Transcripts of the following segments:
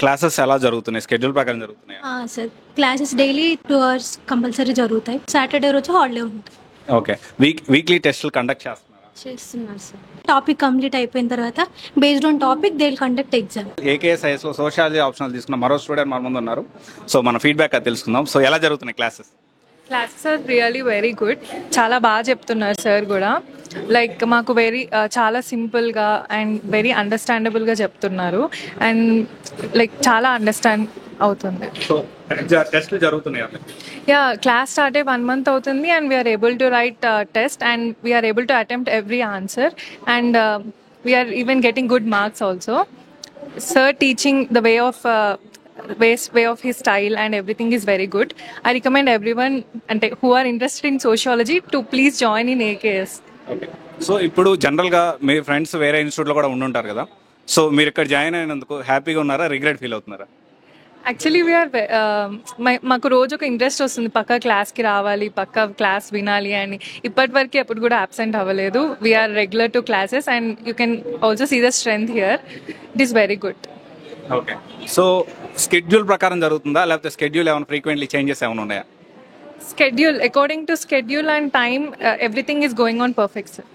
Classes ఎలా జరుగుతున్నాయి? Schedule ప్రకారం జరుగుతున్నాయి? Sir classes daily 2 hours compulsory జరుగుతాయి. సాటర్డే రోజు హాలిడే ఉంటుంది. ఓకే. వీక్లీ టెస్టులు కండక్ట్ చేస్తున్నారు సార్. టాపిక్ కంప్లీట్ అయిపోయిన తర్వాత based on topic they will conduct exam. ఏకేఎస్ఐఎస్లో సోషాలజీ ఆప్షనల్ తీసుకున్న మరో స్టూడెంట్ మన ముందు ఉన్నారు. సో మన ఫీడ్బ్యాక్ అది తెలుసుకుందాం. సో ఎలా జరుగుతున్నాయి classes? Classes are really very good. చాలా బాగా చెప్తున్నారు సార్ కూడా. లైక్ మాకు చాలా సింపుల్గా అండ్ వెరీ అండర్స్టాండబుల్గా చెప్తున్నారు. అండ్ లైక్ చాలా అండర్స్టాండ్ అవుతుంది. సో టెస్టులు జరుగుతున్నాయి. యా, క్లాస్ స్టార్ట్ అయ్యి 1 month అవుతుంది and we are able to write test and we are able to attempt every answer and we are even getting good marks also. Sir teaching the way of his style and everything is very good. I recommend everyone who are interested in sociology to please join in AKS. Okay. So ఇప్పుడు జనరల్గా మీ friends వేరే ఇన్స్టిట్యూట్లో కూడా ఉండుంటారు కదా. So మీరు ఇక్కడ join అయినందుకు హ్యాపీగా ఉన్నారా, రిగ్రెట్ ఫీల్ అవుతున్నారా? యాక్చువల్లీ మాకు రోజు ఒక ఇంట్రెస్ట్ వస్తుంది, పక్క క్లాస్కి రావాలి, పక్క క్లాస్ వినాలి అని. ఇప్పటి వరకు ఎప్పుడు కూడా అబ్సెంట్ అవ్వలేదు. We are regular to classes and you can also see the strength here. It is very good. Okay. So schedule ప్రకారం జరుగుతుందా, లేకపోతే స్కెడ్యూల్ ఏమైనా ఫ్రీక్వెంట్లీ చేంజెస్ ఏమైనా ఉన్నాయా? Schedule, according to schedule and time, everything is going on perfect, sir.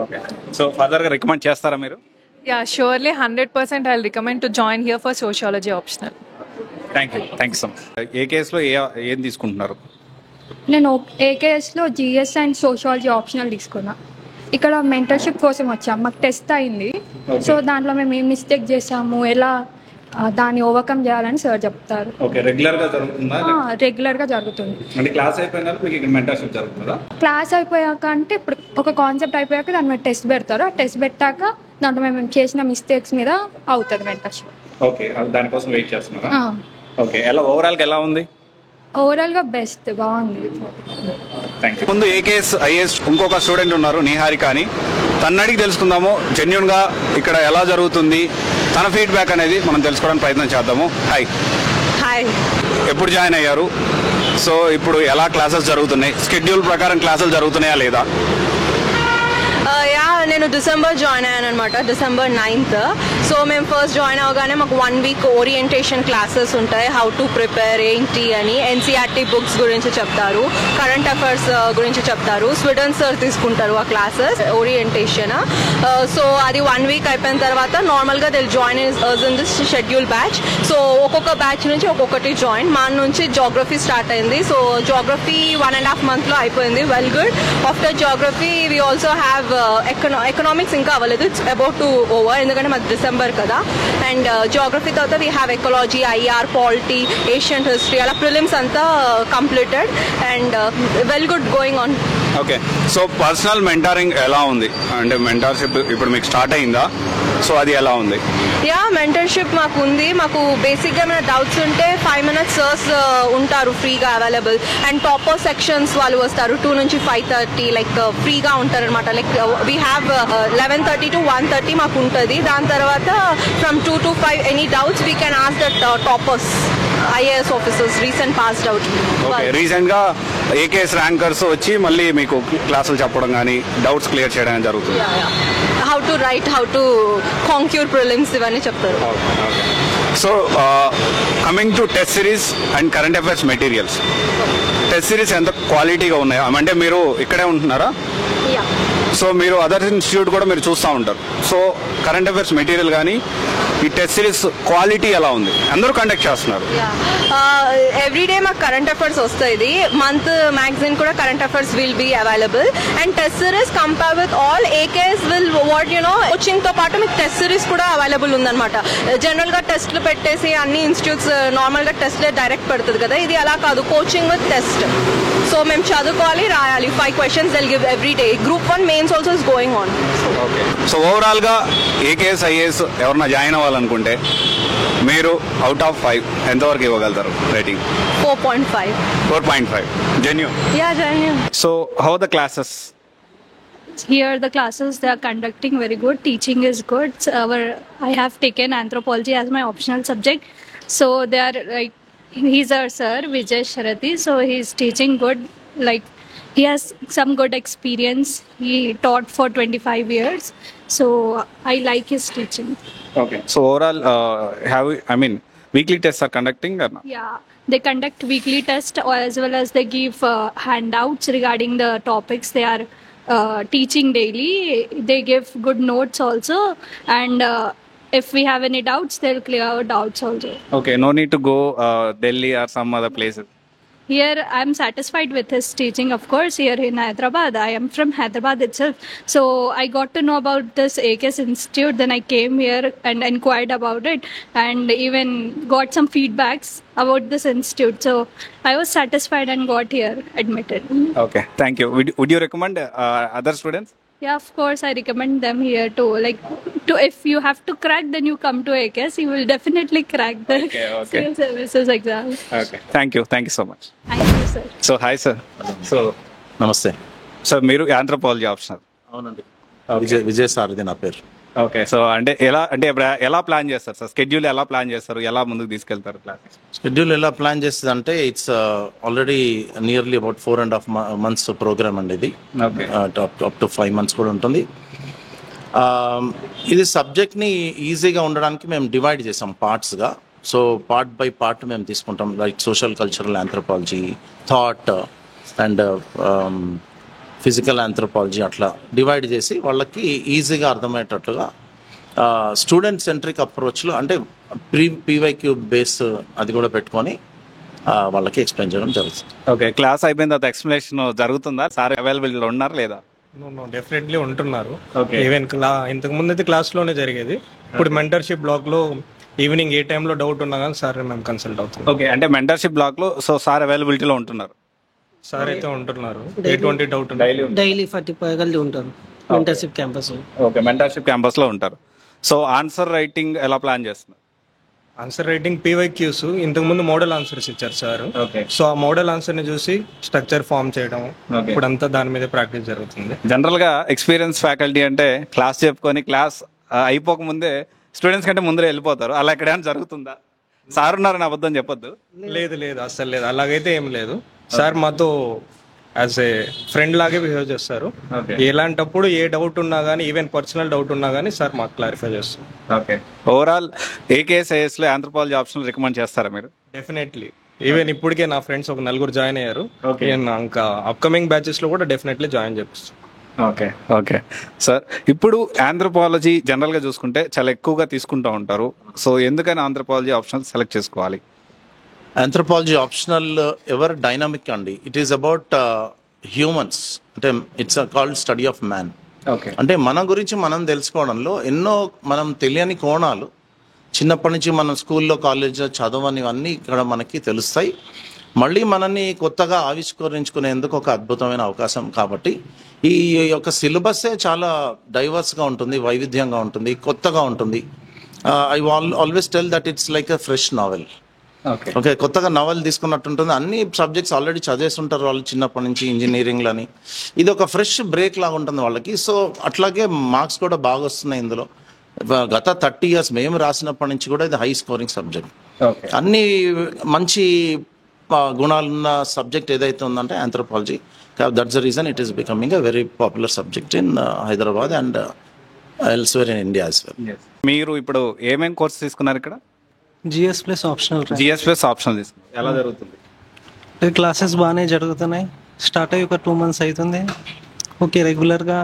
Okay. So ఫర్దర్గా recommend చేస్తారా మీరు? Yeah, surely 100% I'll recommend to join here for sociology optional. Thank you so much. ఏ కేసులో ఏం తీసుకుంటున్నారు? నేను ఏకేఎస్లో జిఎస్ అండ్ సోషాలజీ ఆప్షనల్ తీసుకున్నా. ఇక్కడ మెంటర్షిప్ కోసం వచ్చాము. మాకు టెస్ట్ అయింది. సో దాంట్లో మేము ఏం మిస్టేక్ చేసాము, ఎలా దాన్ని ఓవర్కమ్ చేయాలని సార్ చెప్తారు. ఓకే. రెగ్యులర్గా జరుగుతుందా? రెగ్యులర్గా జరుగుతుంది. అంటే క్లాస్ అయిపోయినాక మీకు ఇక్కడ మెంటర్షిప్ జరుగుతుందా? క్లాస్ అయిపోయాక అంటే ఇప్పుడు ఒక కాన్సెప్ట్ అయిపోయాక దాని మీద టెస్ట్ పెడతారు. ఆ టెస్ట్ పెట్టాక దాంట్లో మేము చేసిన మిస్టేక్స్ మీద అవుతుంది మెంటర్షిప్. ఓకే. దానికోసం వెయిట్ చేస్తున్నారా? ఓకే. ఓవరాల్గా ఎలా ఉంది? ఓవరాల్గా బెస్ట్, బాగుంది. Thank you. ముందు ఏకేఎస్ ఐఏఎస్ ఇంకొక స్టూడెంట్ ఉన్నారు, నిహారిక అని. తన అడిగి తెలుసుకుందాము జెన్యున్గా ఇక్కడ ఎలా జరుగుతుంది, తన ఫీడ్బ్యాక్ అనేది మనం తెలుసుకోవడానికి ప్రయత్నం చేద్దాము. హాయ్. ఎప్పుడు జాయిన్ అయ్యారు? సో ఇప్పుడు ఎలా క్లాసెస్ జరుగుతున్నాయి? స్కెడ్యూల్ ప్రకారం క్లాసులు జరుగుతున్నాయా లేదా? నేను డిసెంబర్ జాయిన్ అయ్యాను అనమాట, December 9th. సో మేము ఫస్ట్ జాయిన్ అవగానే మాకు 1 week ఓరియంటేషన్ క్లాసెస్ ఉంటాయి. హౌ టు ప్రిపేర్ ఏంటి అని, ఎన్సీఆర్టీ బుక్స్ గురించి చెప్తారు, కరెంట్ అఫైర్స్ గురించి చెప్తారు. స్వీడన్ సార్ తీసుకుంటారు ఆ క్లాసెస్ ఓరియంటేషన్. సో అది 1 week అయిపోయిన తర్వాత నార్మల్గా they join in this schedule batch. So ఒక్కొక్క బ్యాచ్ నుంచి ఒక్కొక్కటి జాయిన్. మా నుంచి జాగ్రఫీ స్టార్ట్ అయింది. సో జాగ్రఫీ 1.5 months అయిపోయింది. Well good. After geography we also have economics ఇంకా అవ్వలేదు, ఇట్స్ అబౌట్ టు ఓవర్, ఎందుకంటే మాది డిసెంబర్ కదా. అండ్ జాగ్రఫీ తర్వాత we have ecology, IR, polity, Asian history, అలా ప్రిలిమ్స్ అంతా completed and well good going on. Okay. So personal mentoring ఎలా ఉంది? అంటే మెంటార్షిప్ ఇప్పుడు మీకు స్టార్ట్ అయిందా? సో అది ఎలా ఉంది? యా, మెంటర్షిప్ మాకు ఉంది. మాకు బేసిక్గా ఏమైనా డౌట్స్ ఉంటే 5 minutes సర్స్ ఉంటారు ఫ్రీగా అవైలబుల్. అండ్ టాపర్ సెక్షన్స్ వాళ్ళు వస్తారు 2 నుంచి 5:30, లైక్ ఫ్రీగా ఉంటారు అనమాట. లైక్ వీ హ్యావ్ 11:30 to 1:30 మాకు ఉంటుంది. దాని తర్వాత from 2 to 5 any doubts we can ask that toppers, IAS officers recent passed out. Recent గా ఏకేఎస్ ర్యాంకర్స్ వచ్చి మళ్ళీ మీకు క్లాసులు చెప్పడం కానీ డౌట్స్ క్లియర్ చేయడం జరుగుతుంది. How to right, how to conquer prelims ఇవన్నీ చెప్తారు. So coming to test series and current affairs materials, test series ఎంత క్వాలిటీగా ఉన్నాయా? అంటే మీరు ఇక్కడే ఉంటున్నారా? సో మీరు అదర్ ఇన్స్టిట్యూట్ కూడా మీరు చూస్తూ ఉంటారు. సో కరెంట్ అఫైర్స్ మెటీరియల్ కానీ ఈ టెస్ట్ సిరీస్ క్వాలిటీ ఎలా ఉంది? అందరూ కండక్ట్ చేస్తున్నారు. ఎవ్రీడే మాకు కరెంట్ అఫైర్స్ వస్తుంది. మంత్ మ్యాగజైన్ కూడా current affairs will be available. And test series compare with all AKS will what coaching తో పాటు మీకు టెస్ట్ సిరీస్ కూడా అవైలబుల్ ఉందన్నమాట. జనరల్ గా టెస్ట్లు పెట్టేసి అన్ని ఇన్స్టిట్యూట్స్ నార్మల్ గా టెస్ట్లే డైరెక్ట్ పెడుతుంది కదా, ఇది అలా కాదు, కోచింగ్ విత్ టెస్ట్. సో మేము చదువుకోవాలి, రాయాలి. 5 questions they'll give every day. Group 1 mains also is going on. So overall గా ఏకేఎస్ ఐఏఎస్ ఎవరన్నా జాయిన్ అవ్వాలనుకుంటే మీరు అవుట్ ఆఫ్ 5 ఎంతవరకు ఇవ్వగలుగుతారు rating? 4.5. 4.5. Genuine? Yeah, genuine. So how the classes? Here the classes they are conducting very good. Teaching is good. I have taken anthropology as my optional subject. So they are like, he's our sir Vijay Sharathi. So he's teaching good. Like he has some good experience. He taught for 25 years. So I like his teaching. Okay. So overall, weekly test are conducting or not? Yeah, they conduct weekly tests as well as they give handouts regarding the topics they are teaching daily. They give good notes also, and if we have any doubts, they'll clear our doubts also. Okay, no need to go Delhi or some other places. Here, I'm satisfied with his teaching, of course, here in Hyderabad. I am from Hyderabad itself. So I got to know about this AKS Institute. Then I came here and inquired about it and even got some feedbacks about this institute. So I was satisfied and got here admitted. Okay, thank you. Would you recommend other students? Yeah, of course, I recommend them here too. Like, if you have to crack, then you come to AKS. You will definitely crack the Okay. civil services exam. Okay, thank you so much. Thank you, sir. So hi sir. So నమస్తే. మీరు anthropology optional. అవునండి. విజయ్ సారథి నా పేరు. Okay, so ఎలా plan చేస్తారు sir? Schedule ఎలా plan చేస్తారు? ఎలా ముందుకు తీసుకెళ్తారు క్లాసెస్? షెడ్యూల్ ఎలా ప్లాన్ చేస్తుంది అంటే it's already nearly about 4.5 months programme అండి ఇది. ఓకే, అప్ టు 5 months కూడా ఉంటుంది. ఇది సబ్జెక్ట్ని ఈజీగా ఉండడానికి మేము డివైడ్ చేసాం పార్ట్స్గా. సో పార్ట్ బై పార్ట్ మేము తీసుకుంటాం. Like social cultural anthropology, thought and physical anthropology అట్లా డివైడ్ చేసి వాళ్ళకి ఈజీగా అర్థమయ్యేటట్లుగా స్టూడెంట్ సెంట్రిక్ అప్రోచ్లో అంటే పీవైక్యూ బేస్ అది కూడా పెట్టుకొని వాళ్ళకి ఎక్స్ప్లెయిన్ చేయడం జరుగుతుంది. ఓకే, క్లాస్ అయిపోయిన తర్వాత ఎక్స్ప్లెనేషన్ జరుగుతుందా? సార్ అవైలబుల్ ఉన్నారు లేదా? డెఫినెట్లీ ఉంటున్నారు. Okay. ఈవెన్ ఇంతకు ముందు అయితే క్లాస్లోనే జరిగేది. ఇప్పుడు మెంటర్షిప్ బ్లాక్లో ఈవినింగ్ ఏ టైంలో డౌట్ ఉన్నా కానీ సార్ మేము కన్సల్ట్ అవుతున్నాం. ఓకే, అంటే మెంటర్షిప్ బ్లాక్లో సో సార్ అవైలబిలిటీలో ఉంటున్నారు. సార్ అయితే ఉంటున్నారు. ఎటువంటి డౌట్ డైలీ 45 గంటలు ఉంటారు మెంటర్షిప్ క్యాంపస్. ఓకే, మెంటర్షిప్ క్యాంపస్లో ఉంటారు. సో ఆన్సర్ రైటింగ్ ఎలా ప్లాన్ చేస్తున్నారు? ఆన్సర్ రైటింగ్ PYQs ఇంతకు ముందు మోడల్ ఆన్సర్స్ ఇచ్చారు సార్. Okay. సో ఆ మోడల్ ఆన్సర్ ని చూసి స్ట్రక్చర్ ఫామ్ చేయడం. Okay. ఇప్పుడంతా దాని మీద ప్రాక్టీస్ జరుగుతుంది. జనరల్గా ఎక్స్పీరియన్స్ ఫ్యాకల్టీ అంటే క్లాస్ చెప్పుకొని క్లాస్ అయిపోక ముందే స్టూడెంట్స్ కంటే ముందరే వెళ్ళిపోతారు. అలా ఎక్కడైనా జరుగుతుందా? సార్ ఉన్నారని అబద్ధం చెప్పొద్దు. లేదు అస్సలు లేదు, అలాగైతే ఏం లేదు. సార్ మాతో యాజ్ ఏ ఫ్రెండ్ లాగే బిహేవ్ చేస్తారు. Okay. ఎలాంటప్పుడు ఏ డౌట్ ఉన్నా కానీ ఈవెన్ పర్సనల్ డౌట్ ఉన్నా కానీ సార్ మాకు క్లారిఫై చేస్తారు. ఓకే, ఓవరాల్ AKS లో ఆంథ్రోపాలజీ ఆప్షన్ రికమెండ్ చేస్తారా మీరు? డెఫినెట్లీ. ఈవెన్ ఇప్పటికే నా ఫ్రెండ్స్ ఒక 4 జాయిన్ అయ్యారు. Okay. ఇంకా అప్కమింగ్ బ్యాచెస్ లో కూడా డెఫినెట్లీ జాయిన్ చేపిస్తాం. ఓకే సార్, ఇప్పుడు ఆంథ్రోపాలజీ జనరల్గా చూసుకుంటే చాలా ఎక్కువగా తీసుకుంటూ ఉంటారు. సో ఎందుకని ఆంథ్రోపాలజీ ఆప్షన్ సెలెక్ట్ చేసుకోవాలి? ఆంథ్రోపాలజీ ఆప్షనల్ ఎవర్ డైనమిక్ అండి. ఇట్ ఈస్ అబౌట్ హ్యూమన్స్, అంటే it's called study of man. Okay, అంటే మన గురించి మనం తెలుసుకోవడంలో ఎన్నో మనం తెలియని కోణాలు చిన్నప్పటి నుంచి మనం స్కూల్లో కాలేజ్లో చదవనివన్నీ ఇక్కడ మనకి తెలుస్తాయి. మళ్ళీ మనల్ని కొత్తగా ఆవిష్కరించుకునేందుకు ఒక అద్భుతమైన అవకాశం. కాబట్టి ఈ యొక్క సిలబస్సే చాలా డైవర్స్గా ఉంటుంది, వైవిధ్యంగా ఉంటుంది, కొత్తగా ఉంటుంది. I always tell that it's like a fresh novel. Okay, కొత్తగా నవల్ తీసుకున్నట్టు ఉంటుంది. అన్ని సబ్జెక్ట్స్ ఆల్రెడీ చదివేస్తుంటారు వాళ్ళు చిన్నప్పటి నుంచి ఇంజనీరింగ్లని. ఇది ఒక ఫ్రెష్ బ్రేక్ లాగా ఉంటుంది వాళ్ళకి. సో అట్లాగే మార్క్స్ కూడా బాగా వస్తున్నాయి ఇందులో. గత 30 years మేము రాసినప్పటి నుంచి కూడా ఇది హై స్కోరింగ్ సబ్జెక్ట్. అన్ని మంచి గుణాలున్న సబ్జెక్ట్ ఏదైతే ఉందంటే anthropology. That's the reason it is becoming a very popular subject in Hyderabad and elsewhere in India as well. మీరు ఇప్పుడు ఏమేం కోర్స్ తీసుకున్నారు ఇక్కడ? GS plus optional. GS+ option తీసుకున్నారు. ఎలా జరుగుతుంది? క్లాసెస్ బాగానే జరుగుతున్నాయి. స్టార్ట్ అయ్యి ఒక 2 months అవుతుంది. ఓకే, రెగ్యులర్గా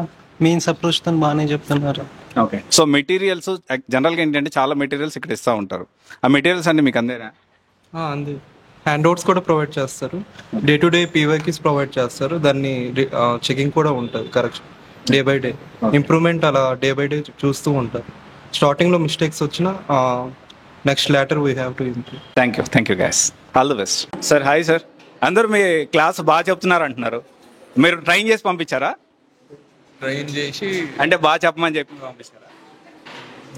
మెయిన్స్ అప్రోచ్తో బాగానే చెప్తున్నారు. ఓకే, సో మెటీరియల్స్ జనరల్గా ఏంటంటే చాలా మెటీరియల్స్ ఇక్కడ ఇస్తూ ఉంటారు. ఆ మెటీరియల్స్ అన్ని మీకు అందేనా? అంది. హ్యాండ్అవుట్స్ కూడా ప్రొవైడ్ చేస్తారు. Day to day PYQs provide చేస్తారు. దాన్ని చెకింగ్ కూడా ఉంటుంది. Correction day by day improvement అలా డే బై డే చూస్తూ ఉంటారు. స్టార్టింగ్లో మిస్టేక్స్ వచ్చినా next later we have to improve. Thank you guys, all the best. Sir hi sir, అందరూ మీ క్లాస్ బాగా చెప్తున్నారు అంటున్నారు. మీరు ట్రైన్ చేసి పంపించారా? ట్రైన్ చేసి అంటే బాగా చెప్పమని చెప్పి పంపించారా?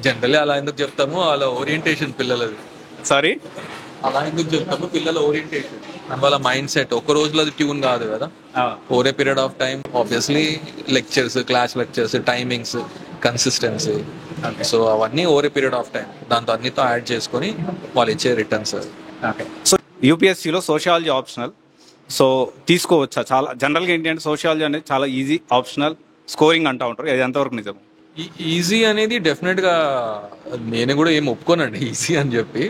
జనరల్లీ అలా ఎందుకు చెప్తాము, అలా ఓరియంటేషన్ పిల్లలది. సారీ, అలా ఎందుకు చెప్తాము, పిల్లల ఓరియంటేషన్, వాళ్ళ మైండ్ సెట్. ఒక రోజులో అది ట్యూన్ కాదు కదా. Over a period of time obviously lectures, class lectures, timings, consistency, so అవన్నీ over a period of time దాంతో అన్నితో యాడ్ చేసుకొని వాళ్ళు ఇచ్చే రిటర్న్స్. సో UPSCలో సోషియాలజీ ఆప్షనల్, సో తీసుకోవచ్చా? చాలా జనరల్గా ఏంటంటే సోషియాలజీ అనేది చాలా ఈజీ ఆప్షనల్ స్కోరింగ్ అంటూ ఉంటారు. అది ఎంతవరకు నిజం? ఈజీ అనేది డెఫినెట్ గా నేను కూడా ఏం ఒప్పుకోనండి ఈజీ అని చెప్పి.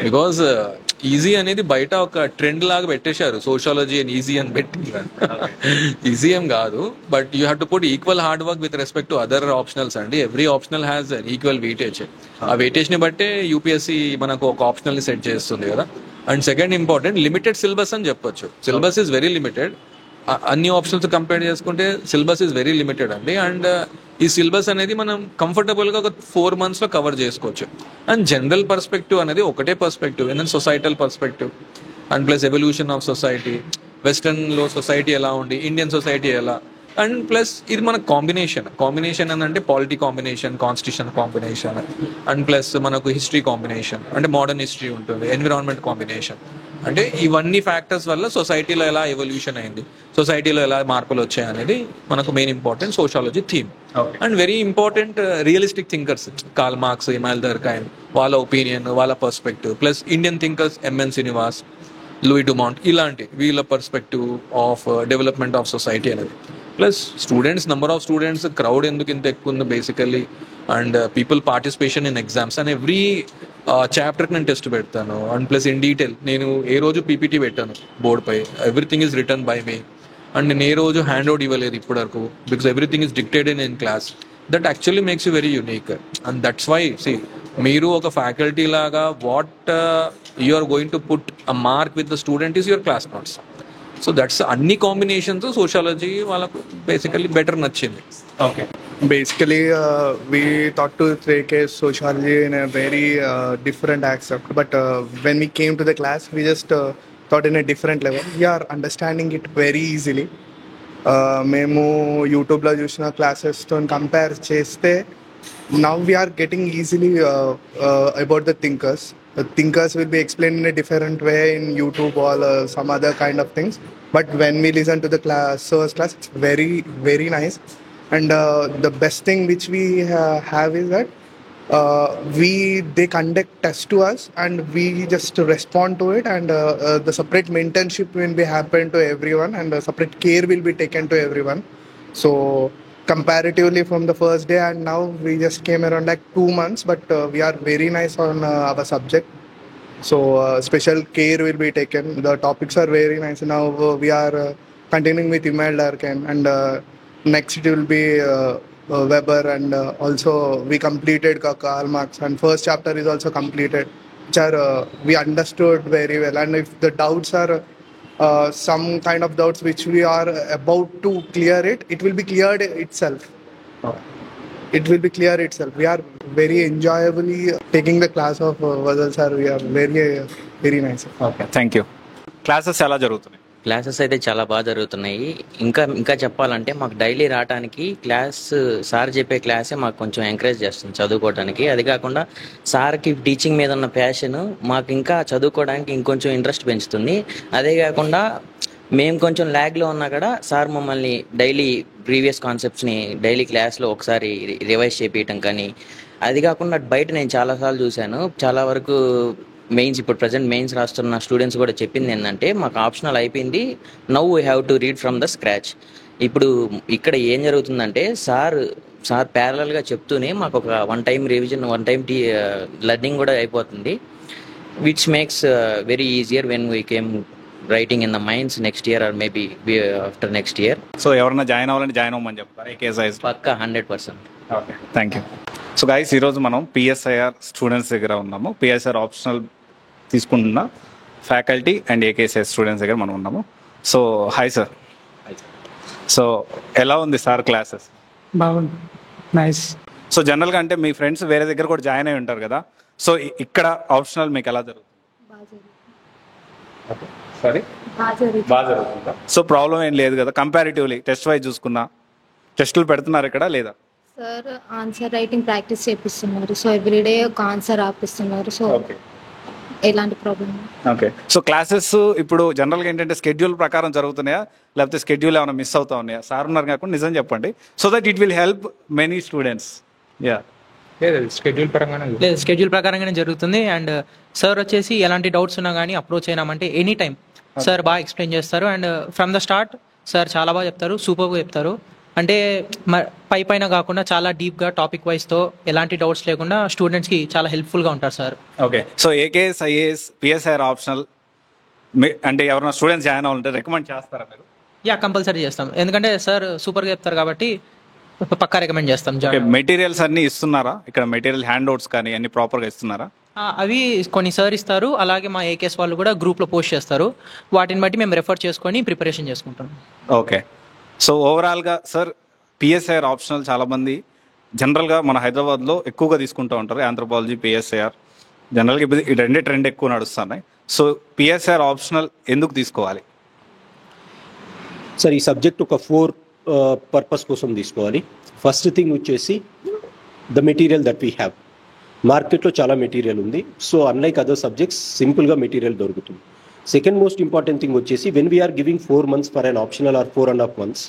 బికాస్ ఈజీ అనేది బయట ఒక ట్రెండ్ లాగా పెట్టేశారు, సోషాలజీ అని ఈజీ అని పెట్టి. ఈజీ ఏం కాదు, but you have to put equal hard work with respect to other optionals అండి. Every optional has equal weightage. ఆ వెయిటేజ్ ని బట్టే యూపీఎస్సీ మనకు ఒక ఆప్షనల్ ని సెట్ చేస్తుంది కదా. And second important, limited syllabus అని చెప్పొచ్చు. Syllabus is very limited. అన్ని ఆప్షన్స్ కంపేర్ చేసుకుంటే సిలబస్ ఈజ్ వెరీ లిమిటెడ్ అండి. అండ్ ఈ సిలబస్ అనేది మనం కంఫర్టబుల్గా ఒక 4 months లో కవర్ చేసుకోవచ్చు. అండ్ జనరల్ పర్స్పెక్టివ్ అనేది ఒకటే పర్స్పెక్టివ్, ఏంటంటే societal perspective and plus evolution of society, వెస్టర్న్లో సొసైటీ ఎలా ఉంది, ఇండియన్ సొసైటీ ఎలా, అండ్ ప్లస్ ఇది మన కాంబినేషన్ అని అంటే polity combination, constitution combination, and plus మనకు హిస్టరీ కాంబినేషన్ అంటే మోడర్న్ హిస్టరీ ఉంటుంది, ఎన్విరాన్మెంట్ కాంబినేషన్. అంటే ఇవన్నీ ఫ్యాక్టర్స్ వల్ల సొసైటీలో ఎలా ఎవల్యూషన్ అయింది, సొసైటీలో ఎలా మార్పులు వచ్చాయి అనేది మనకు main important sociology theme. And very important realistic thinkers, Karl Marx, Immanuel Durkheim, వాళ్ళ ఒపీనియన్, వాళ్ళ perspective, plus Indian thinkers MN Srinivas, Louis Dumont, ఇలాంటి వీళ్ళ perspective of development of society అనేది. Plus students, number of students, crowd ఎందుకు ఇంత ఎక్కువ ఉంది basically, and people participation in exams. And every చాప్టర్కి నేను టెస్ట్ పెడతాను. అండ్ ప్లస్ ఇన్ డీటెయిల్ నేను ఏ రోజు పీపీటీ పెట్టాను బోర్డ్ పై, everything is written by me. And నేను ఏ రోజు హ్యాండ్ అవుట్ ఇవ్వలేదు ఇప్పటి వరకు, because everything is dictated in class. That actually makes you very unique. And that's why మీరు ఒక ఫ్యాకల్టీ లాగా what you are going to put a mark with the student is your class notes. So that's అన్ని combinations sociology వాళ్ళకు basically better నచ్చింది. Okay. Basically, we thought to take a sociology in a very different aspect. But when we came to the class, we just thought in a different level. We are understanding it very easily. మేము యూట్యూబ్లో చూసిన క్లాసెస్తో compare చేస్తే now we are getting easily about the thinkers. The thinkers will be explained in a different way in YouTube or some other kind of things. But when we listen to the sir's class, it's very, very nice. And the best thing which we have is that they conduct tests to us and we just respond to it, and the separate mentorship will be happen to everyone, and separate care will be taken to everyone. So comparatively from the first day and now, we just came around like 2 months, but we are very nice on our subject. So special care will be taken. The topics are very nice. Now we are continuing with Imanuel Durkheim, and next it will be Weber, and also we completed Karl Marx, and first chapter is also completed, which are we understood very well. And if the doubts are some kind of doubts which we are about to clear it will be cleared itself. It will be clear itself. We are very enjoyably taking the class of Vazal sir. We are very, very nice. Okay, thank you. Classes ఎలా జరుగుతున్నాయి? Classes అయితే చాలా బాగా జరుగుతున్నాయి. ఇంకా చెప్పాలంటే మాకు daily రావడానికి సార్ చెప్పే క్లాసే మాకు కొంచెం ఎంకరేజ్ చేస్తుంది చదువుకోవడానికి. అది కాకుండా సార్కి టీచింగ్ మీద ఉన్న ప్యాషన్ మాకు ఇంకా చదువుకోవడానికి ఇంకొంచెం ఇంట్రెస్ట్ పెంచుతుంది. అదే కాకుండా మేము కొంచెం ల్యాగ్లో ఉన్నా కూడా సార్ మమ్మల్ని డైలీ ప్రీవియస్ కాన్సెప్ట్స్ని డైలీ క్లాస్లో ఒకసారి రివైజ్ చేయించడం కానీ, అది కాకుండా బయట నేను చాలాసార్లు చూశాను, చాలా వరకు ఇప్పుడు ప్రజెంట్ మెయిన్స్ రాస్తున్న స్టూడెంట్స్ కూడా చెప్పింది ఏంటంటే మాకు ఆప్షనల్ అయిపోయింది, now we have to read from the scratch. ఇప్పుడు ఇక్కడ ఏం జరుగుతుందంటే సార్ ప్యారలల్గా చెప్తూనే మాకు ఒక 1 time రివిజన్, 1 time లర్నింగ్ కూడా అయిపోతుంది, which makes very easier when we came writing in the minds next year or maybe after next year. So ఎవరైనా జాయిన్ అవ్వాలంటే జాయిన్ అవ్వమని చెప్తారు పక్కా 100%. Okay, thank you. So guys, ఈరోజు మనం పిఎస్ఐఆర్ స్టూడెంట్స్ దగ్గర ఉన్నాము. పిఎస్ఐఆర్ ఆప్షనల్ తీసుకుంటున్న ఫ్యాకల్టీ అండ్ ఏకేఎస్ఐ స్టూడెంట్స్ దగ్గర మనం ఉన్నాము. So hi sir. సో ఎలా ఉంది సార్ క్లాసెస్? బాగుంది, నైస్. సో జనరల్గా అంటే మీ ఫ్రెండ్స్ వేరే దగ్గర కూడా జాయిన్ అయి ఉంటారు కదా, సో ఇక్కడ ఆప్షనల్ మీకు ఎలా జరుగుతుంది? బాగా జరుగుతుందా? సో ప్రాబ్లం ఏం లేదు కదా? కంపారిటివ్లీ టెస్ట్ వైజ్ చూసుకున్నా టెస్టులు పెడుతున్నారు ఇక్కడ లేదా? సార్ ఆన్సర్ రైటింగ్ ప్రాక్టీస్ చేపిస్తున్నారు, సో ఎవ్రీడే ఒక ఆన్సర్ ఆపిస్తున్నారు, సో ఎలాంటి ప్రాబ్లం. ఓకే, సో క్లాసెస్ ఇప్పుడు జనరల్గా ఏంటంటే స్కెడ్యూల్ ప్రకారం జరుగుతున్నాయా, లేకపోతే స్కెడ్యూల్ ఏమైనా మిస్ అవుతా ఉన్నాయా? సార్ ఉన్నారు కాకుండా నిజం చెప్పండి, so that it will help many students. Schedule ప్రకారంగానే జరుగుతుంది. అండ్ సార్ వచ్చేసి ఎలాంటి డౌట్స్ ఉన్నా కానీ అప్రోచ్ అయినామంటే ఎనీ టైం సార్ బాగా ఎక్స్ప్లెయిన్ చేస్తారు. And from the start sir చాలా బాగా చెప్తారు, సూపర్గా చెప్తారు. అంటే పైన కాకుండా చాలా డీప్గా టాపిక్ వైజ్తో ఎలాంటి డౌట్స్ లేకుండా స్టూడెంట్స్కి చాలా హెల్ప్ఫుల్గా ఉంటారు sir. Okay, so AKS IAS PSIR optional అంటే ఎవరైనా స్టూడెంట్స్ జాయిన్ అవ్వాలంటే రికమెండ్ చేస్తారా మీరు? కంపల్సరీ చేస్తాం, ఎందుకంటే సార్ సూపర్గా చెప్తారు కాబట్టి పక్కా రికమెండ్ చేస్తాం. మెటీరియల్స్ అన్ని ఇస్తున్నారా ఇక్కడ? మెటీరియల్ హ్యాండ్ అవుట్స్ కానీ అన్ని ప్రాపర్గా ఇస్తున్నారా? అవి కొన్ని సార్ ఇస్తారు, అలాగే మా ఏకేఎస్ వాళ్ళు కూడా గ్రూప్లో పోస్ట్ చేస్తారు. వాటిని బట్టి మేము రెఫర్ చేసుకొని ప్రిపరేషన్ చేసుకుంటాం. ఓకే, సో ఓవరాల్గా సార్ పిఎస్ఐఆర్ ఆప్షనల్ చాలామంది జనరల్గా మన హైదరాబాద్లో ఎక్కువగా తీసుకుంటూ ఉంటారు. ఆంథ్రోపాలజీ, పిఎస్ఐఆర్ జనరల్గా ఈ రెండే ట్రెండ్ ఎక్కువ నడుస్తున్నాయి. సో పిఎస్ఐఆర్ ఆప్షనల్ ఎందుకు తీసుకోవాలి సార్? ఈ సబ్జెక్ట్ ఒక 4 పర్పస్ కోసం తీసుకోవాలి. ఫస్ట్ థింగ్ వచ్చేసి the material that we have. మార్కెట్లో చాలా మెటీరియల్ ఉంది, సో అన్లైక్ అదర్ సబ్జెక్ట్స్ సింపుల్గా మెటీరియల్ దొరుకుతుంది. సెకండ్ మోస్ట్ ఇంపార్టెంట్ థింగ్ వచ్చేసి when we're giving 4 months for an optional or 4.5 months,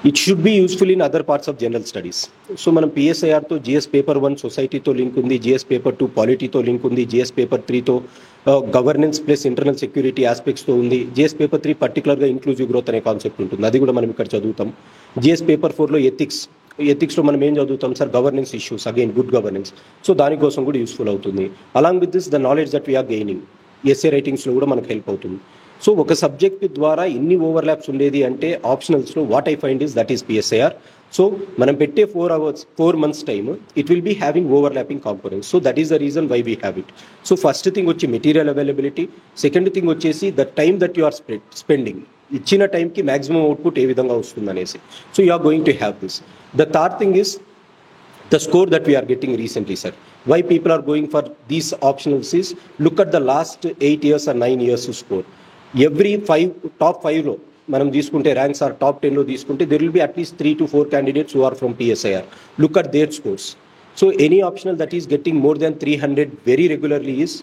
it should be useful in other parts of general studies. So మనం పిఎస్ఐఆర్తో GS paper 1 సొసైటీతో link ఉంది, GS paper 2 పాలిటీతో link ఉంది, GS paper 3తో governance plus internal security ఆస్పెక్ట్స్తో ఉంది, GS paper 3 పర్టికులర్గా inclusive growth అనే కాన్సెప్ట్ ఉంటుంది, అది కూడా మనం ఇక్కడ చదువుతాం. జిఎస్ పేపర్ 4లో ఎథిక్స్లో మనం ఏం చదువుతాం sir? Governance issues, again good governance. So దానికోసం కూడా యూస్ఫుల్ అవుతుంది. Along with this the knowledge that we're gaining essay రైటింగ్స్లో కూడా మనకు హెల్ప్ అవుతుంది. సో ఒక సబ్జెక్ట్ ద్వారా ఎన్ని ఓవర్లాప్స్ ఉండేది అంటే ఆప్షనల్స్లో what I find is that is PSIR. So మనం పెట్టే 4 months time it will be having overlapping components. So that is the reason why we have it. So first thing వచ్చి material availability, second thing వచ్చేసి the time that you are spending, ఇచ్చిన టైంకి maximum output ఏ విధంగా వస్తుంది అనేసి. So you are going to have this. The third thing is the score that we are getting recently, sir. Why people are going for these optionals is look at the last 8 years or 9 years score. Every top 5 మనం తీసుకుంటే ranks are top 10లో తీసుకుంటే there will be at least 3 to 4 candidates who are from PSIR. Look at their scores. So any optional that is getting more than 300 very regularly is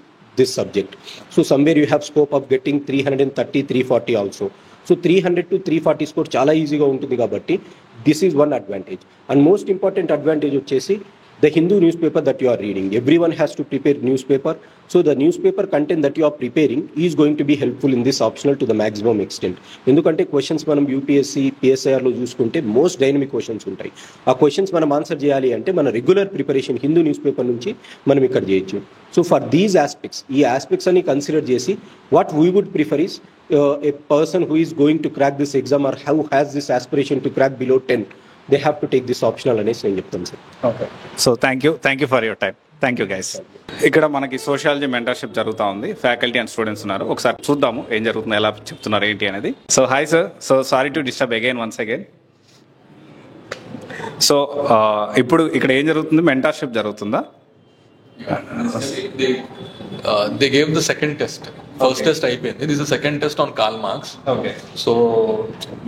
this subject. So somewhere you have scope of getting 330, 340 also. So 300 to 340 score చాలా ఈజీగా ఉంటుంది కాబట్టి this is one advantage. And most important advantage వచ్చేసి the Hindu newspaper that you are reading. Every one has to prepare newspaper. So the newspaper content that you are preparing is going to be helpful in this optional to the maximum extent. ఎందుకంటే questions మనం UPSC, పిఎస్ఐఆర్లో చూసుకుంటే most dynamic questions ఉంటాయి. ఆ questions మనం answer చేయాలి అంటే మన regular preparation Hindu newspaper నుంచి మనం ఇక్కడ చేయొచ్చు. సో ఫర్ దీస్ ఆస్పెక్ట్స్, ఈ ఆస్పెక్ట్స్ అన్ని కన్సిడర్ చేసి what we would prefer is a person who is going to crack this exam or who has this aspiration to crack below 10, they have to take this optional అనేసి నేను చెప్తాను sir. Okay, so thank you for your time. Thank you guys. ఇక్కడ మనకి sociology mentorship జరుగుతూ ఉంది. Faculty and students ఉన్నారు, ఒకసారి చూద్దాము ఏం జరుగుతుంది, ఎలా చెప్తున్నారు ఏంటి అనేది. So hi sir, so sorry to disturb once again. So ఇప్పుడు ఇక్కడ ఏం జరుగుతుంది? మెంటర్షిప్ జరుగుతుందా? They gave the second test. First test అయిపోయింది. This is the second test on Karl Marx. Okay. So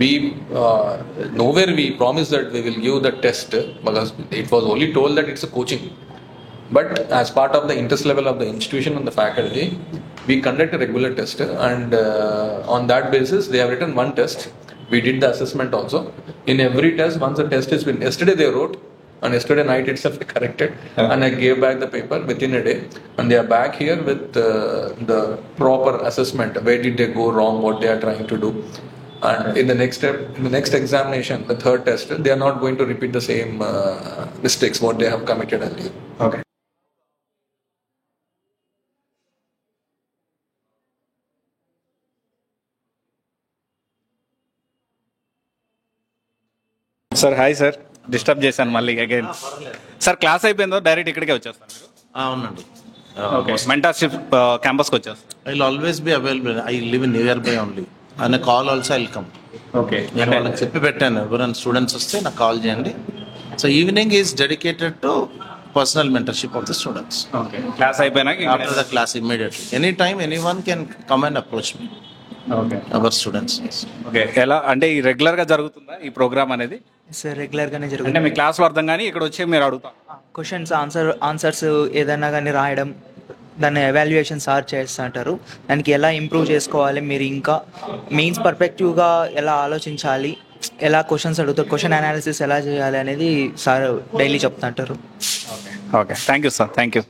we nowhere we promised that we will give the test because it was only told that it's a coaching. But as part of the interest level of the institution and the faculty, we conduct a regular test, and on that basis they have written one test. We did the assessment also. In every test, once the test is been, yesterday they wrote, and yesterday night itself I corrected, and I gave back the paper within a day, and they are back here with the proper assessment. Where did they go wrong? What they are trying to do? And in the next step, in the next examination, the third test, they are not going to repeat the same mistakes what they have committed earlier. Okay. Sir hi sir, disturb చేశాను మళ్ళీ again. Sir class అయిపోయిందో direct ఇక్కడికే వచ్చేస్తాను? అవునండి. Okay, mentorship క్యాంపస్కి వచ్చేస్తాను. I will always be available. I live in near by only. And call also I will come. Okay, నేను వాళ్ళకి చెప్పి పెట్టాను, ఎవరైనా స్టూడెంట్స్ వస్తే నాకు కాల్ చేయండి. So evening is dedicated to personal mentorship of the students. Okay, class అయిపోయినాక after the class immediately any time any one can come and approach me. Okay, our students. Okay, ఎలా అంటే ఈ రెగ్యులర్గా జరుగుతుందా ఈ ప్రోగ్రామ్ అనేది? Sir రెగ్యులర్గానే జరుగుతుంది. అంటే మీ క్లాస్లో అర్థం కానీ ఇక్కడ వచ్చి మీరు అడుగుతారు క్వశ్చన్స్ ఆన్సర్స్ ఏదైనా కానీ రాయడం, దాన్ని ఎవాల్యుయేషన్ సార్ చేస్తూ అంటారు. దానికి ఎలా ఇంప్రూవ్ చేసుకోవాలి, మీరు ఇంకా మెయిన్స్ పర్స్పెక్టివ్గా ఎలా ఆలోచించాలి, ఎలా క్వశ్చన్స్ అడుగుతారు, క్వశ్చన్ అనాలిసిస్ ఎలా చేయాలి అనేది సార్ డైలీ చెప్తా అంటారు. Okay, thank you sir, thank you.